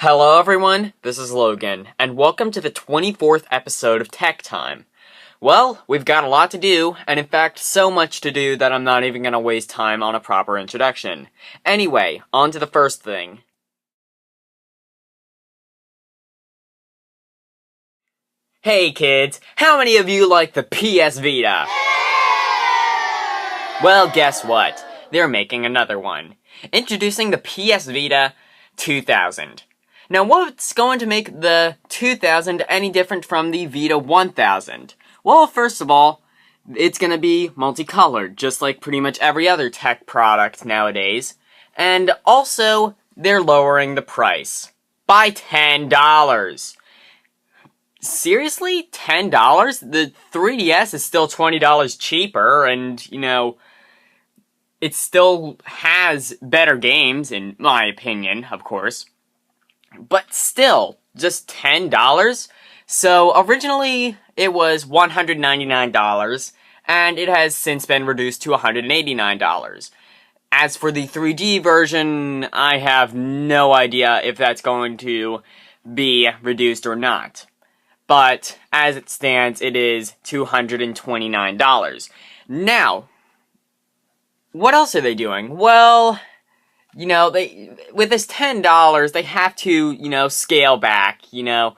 Hello everyone, this is Logan, and welcome to the 24th episode of Tech Time. Well, we've got a lot to do, and in fact, so much to do that I'm not even gonna waste time on a proper introduction. Anyway, on to the first thing. Hey kids, how many of you like the PS Vita? Well, guess what? They're making another one. Introducing the PS Vita 2000. Now, what's going to make the 2000 any different from the Vita 1000? Well, first of all, it's going to be multicolored, just like pretty much every other tech product nowadays. And also, they're lowering the price by $10. Seriously? $10? The 3DS is still $20 cheaper, and, it still has better games, in my opinion, of course. But still, just $10? So, originally, it was $199, and it has since been reduced to $189. As for the 3D version, I have no idea if that's going to be reduced or not. But, as it stands, it is $229. Now, what else are they doing? Well, with this $10, they have to, scale back, to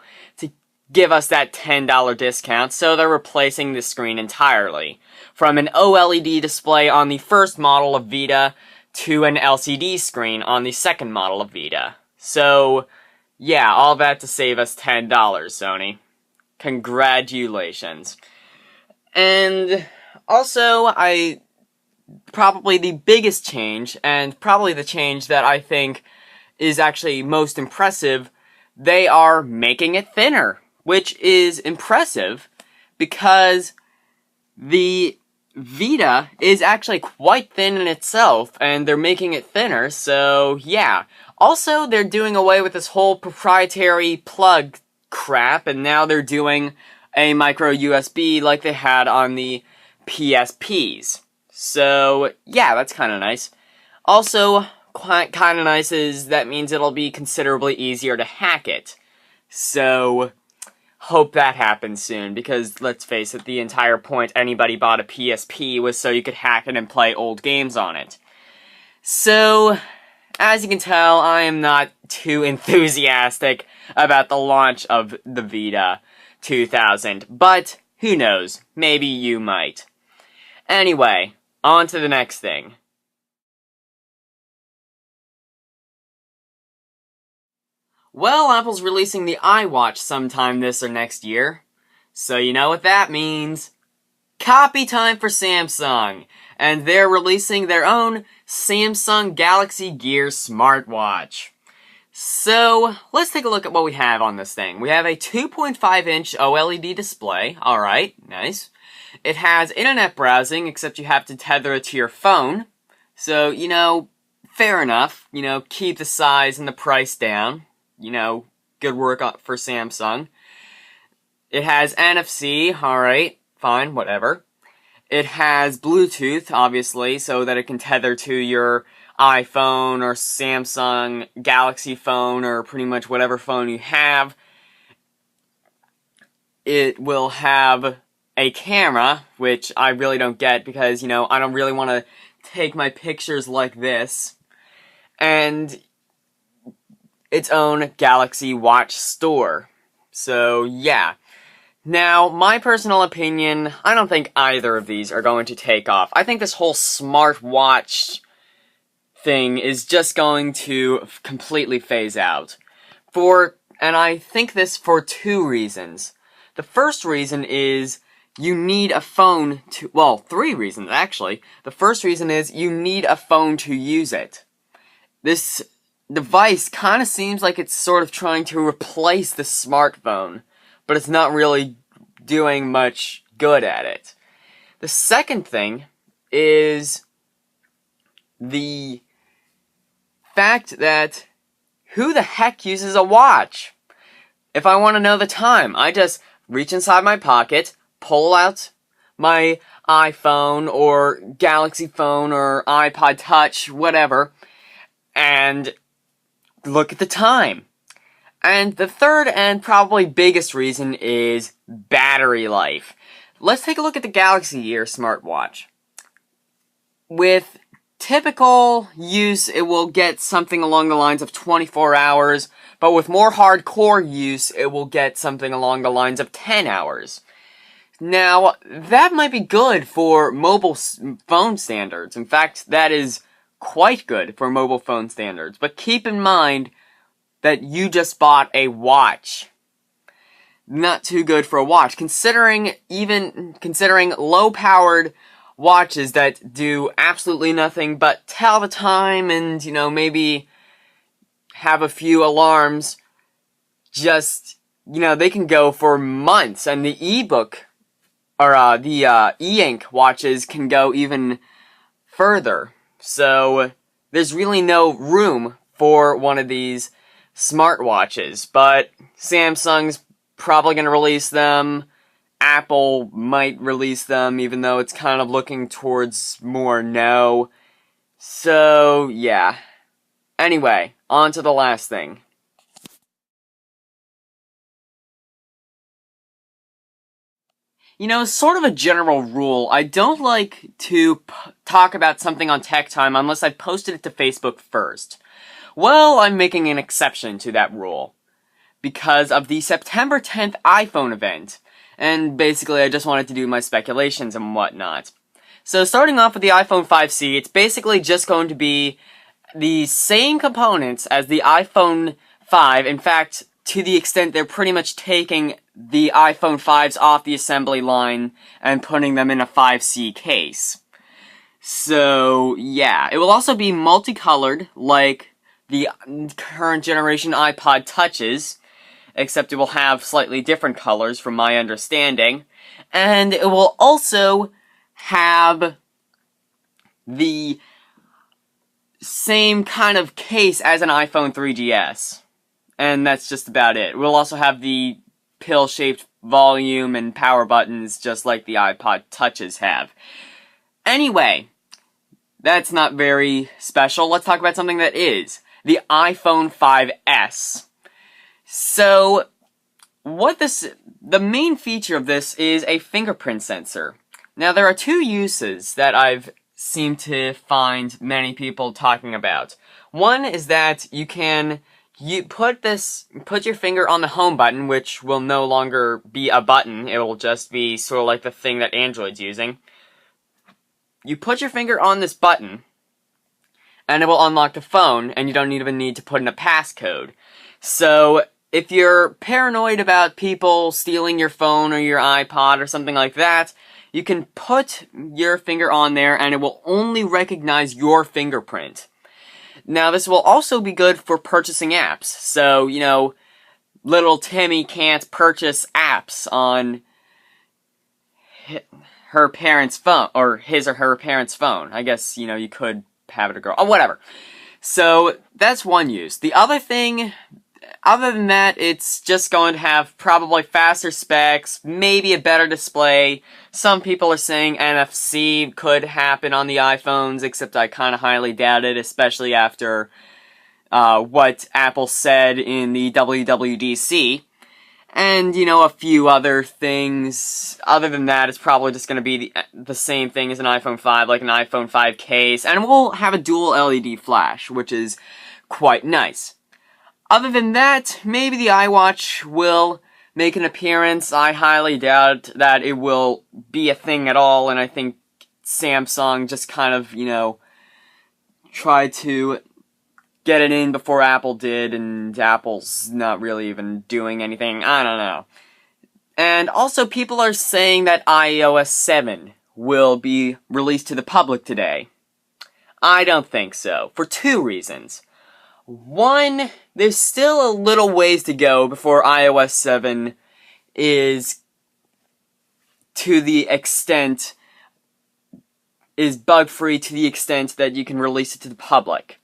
give us that $10 discount, so they're replacing the screen entirely. From an OLED display on the first model of Vita to an LCD screen on the second model of Vita. So, yeah, all that to save us $10, Sony. Congratulations. And also, probably the biggest change, and probably the change that I think is actually most impressive, they are making it thinner, which is impressive because the Vita is actually quite thin in itself, and they're making it thinner, so yeah. Also, they're doing away with this whole proprietary plug crap, and now they're doing a micro USB like they had on the PSPs. So, yeah, that's kind of nice. Also, kind of nice is that means it'll be considerably easier to hack it. So, hope that happens soon, because let's face it, the entire point anybody bought a PSP was so you could hack it and play old games on it. So, as you can tell, I am not too enthusiastic about the launch of the Vita 2000, but who knows, maybe you might. Anyway, on to the next thing. Well, Apple's releasing the iWatch sometime this or next year. So you know what that means. Copy time for Samsung. And they're releasing their own Samsung Galaxy Gear Smartwatch. So, let's take a look at what we have on this thing. We have a 2.5-inch OLED display. Alright, nice. It has internet browsing, except you have to tether it to your phone. So, fair enough. Keep the size and the price down. Good work for Samsung. It has NFC. Alright, fine, whatever. It has Bluetooth, obviously, so that it can tether to your iPhone or Samsung Galaxy phone or pretty much whatever phone you have. It will have a camera, which I really don't get because, I don't really want to take my pictures like this. And its own Galaxy Watch store. So, yeah. Now, my personal opinion, I don't think either of these are going to take off. I think this whole smartwatch thing is just going to completely phase out. And I think this for two reasons. The first reason is you need a phone to, well, three reasons actually. The first reason is you need a phone to use it. This device kind of seems like it's sort of trying to replace the smartphone, but it's not really doing much good at it. The second thing is the fact that who the heck uses a watch? If I want to know the time, I just reach inside my pocket, pull out my iPhone or Galaxy phone or iPod Touch, whatever, and look at the time. And the third and probably biggest reason is battery life. Let's take a look at the Galaxy Gear smartwatch. With typical use, it will get something along the lines of 24 hours, but with more hardcore use, it will get something along the lines of 10 hours. Now, that might be good for mobile phone standards. In fact, that is quite good for mobile phone standards. But keep in mind that you just bought a watch. Not too good for a watch, considering low-powered watches that do absolutely nothing but tell the time and, maybe have a few alarms. Just, they can go for months, and the e-ink watches can go even further. So, there's really no room for one of these smartwatches, but Samsung's probably going to release them. Apple might release them, even though it's kind of looking towards more no. So, yeah. Anyway, on to the last thing. Sort of a general rule, I don't like to talk about something on Tech Time unless I've posted it to Facebook first. Well, I'm making an exception to that rule, because of the September 10th iPhone event, and basically I just wanted to do my speculations and whatnot. So starting off with the iPhone 5C, it's basically just going to be the same components as the iPhone 5, in fact, to the extent they're pretty much taking the iPhone 5s off the assembly line and putting them in a 5C case. So, yeah. It will also be multicolored, like the current generation iPod Touches, except it will have slightly different colors from my understanding. And it will also have the same kind of case as an iPhone 3GS. And that's just about it. We'll also have the pill-shaped volume and power buttons just like the iPod Touches have. Anyway, that's not very special. Let's talk about something that is. The iPhone 5S. So, the main feature of this is a fingerprint sensor. Now, there are two uses that I've seemed to find many people talking about. One is that you put your finger on the home button, which will no longer be a button. It will just be sort of like the thing that Android's using. You put your finger on this button, and it will unlock the phone, and you don't even need to put in a passcode. So, if you're paranoid about people stealing your phone or your iPod or something like that, you can put your finger on there, and it will only recognize your fingerprint. Now, this will also be good for purchasing apps. So, little Timmy can't purchase apps on her parents' phone, or his or her parents' phone. I guess, you could have it a girl. Oh, whatever. So, that's one use. The other thing, other than that, it's just going to have probably faster specs, maybe a better display. Some people are saying NFC could happen on the iPhones, except I kind of highly doubt it, especially after what Apple said in the WWDC. And, a few other things. Other than that, it's probably just going to be the same thing as an iPhone 5, like an iPhone 5 case. And we'll have a dual LED flash, which is quite nice. Other than that, maybe the iWatch will make an appearance. I highly doubt that it will be a thing at all, and I think Samsung just kind of, tried to get it in before Apple did, and Apple's not really even doing anything. I don't know. And also, people are saying that iOS 7 will be released to the public today. I don't think so, for two reasons. One, there's still a little ways to go before iOS 7 is bug-free to the extent that you can release it to the public.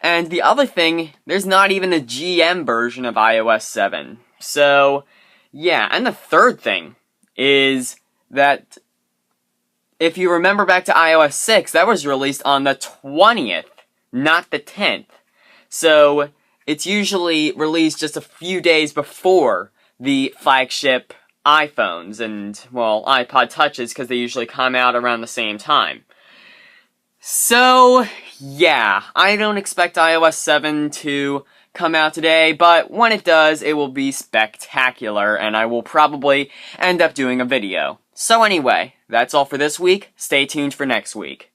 And the other thing, there's not even a GM version of iOS 7. So, yeah. And the third thing is that if you remember back to iOS 6, that was released on the 20th, not the 10th. So, it's usually released just a few days before the flagship iPhones and, well, iPod Touches, because they usually come out around the same time. So, yeah, I don't expect iOS 7 to come out today, but when it does, it will be spectacular, and I will probably end up doing a video. So anyway, that's all for this week. Stay tuned for next week.